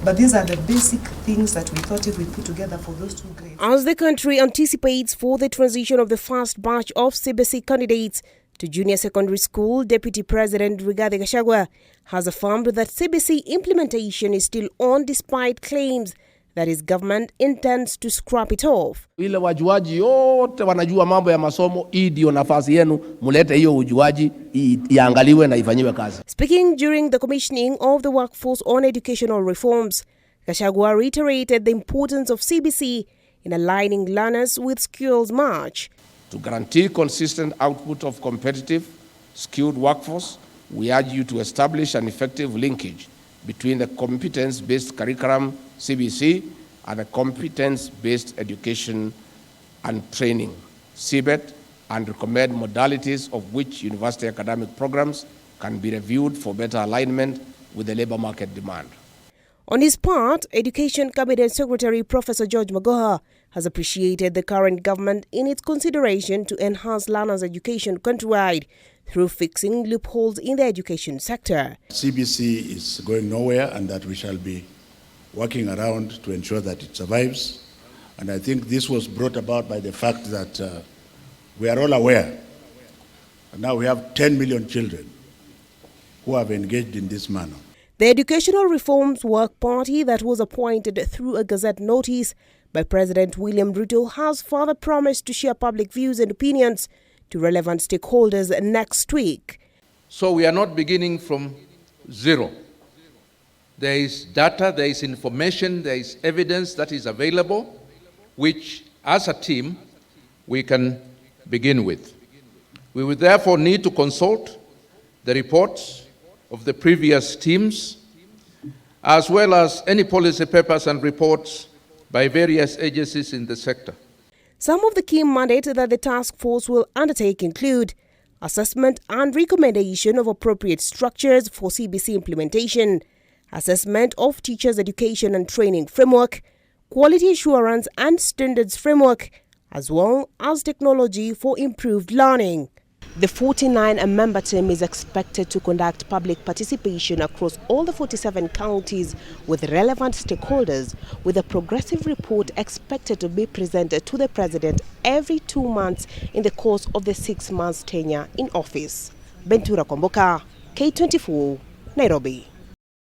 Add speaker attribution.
Speaker 1: But these are the basic things that we thought if we put together for those two grades.
Speaker 2: As the country anticipates for the transition of the first batch of CBC candidates to junior secondary school, Deputy President Rigathi Gachagua has affirmed that CBC implementation is still on despite claims that his government intends to scrap it off.
Speaker 3: Ile wajuaji yote wanajua mambo ya masomo, hii ndio nafasi yenu, mulete hiyo ujuaji iangaliwe na ifanyiwe kazi.
Speaker 2: Speaking during the commissioning of the workforce on educational reforms, Gachagua reiterated the importance of CBC in aligning learners with skills match.
Speaker 3: To guarantee consistent output of competitive, skilled workforce, we urge you to establish an effective linkage between the competence-based curriculum CBC and the competence-based education and training CBET, and recommend modalities of which university academic programs can be reviewed for better alignment with the labor market demand.
Speaker 2: On his part, Education Cabinet Secretary Professor George Magoha has appreciated the current government in its consideration to enhance learners' education countrywide through fixing loopholes in the education sector.
Speaker 4: CBC is going nowhere, and that we shall be working around to ensure that it survives. And I think this was brought about by the fact that we are all aware, and now we have 10 million children who have engaged in this manner.
Speaker 2: The Educational Reforms Work Party that was appointed through a Gazette notice by President William Ruto has further promised to share public views and opinions to relevant stakeholders next week.
Speaker 5: So we are not beginning from zero. There is data, there is information, there is evidence that is available, which as a team we can begin with. We will therefore need to consult the reports of the previous teams, as well as any policy papers and reports by various agencies in the sector.
Speaker 2: Some of the key mandates that the task force will undertake include assessment and recommendation of appropriate structures for CBC implementation, assessment of teachers' education and training framework, quality assurance and standards framework, as well as technology for improved learning. The 49-member team is expected to conduct public participation across all the 47 counties with relevant stakeholders, with a progressive report expected to be presented to the President every 2 months in the course of the 6 months tenure in office. Bentura Komboka, K24, Nairobi.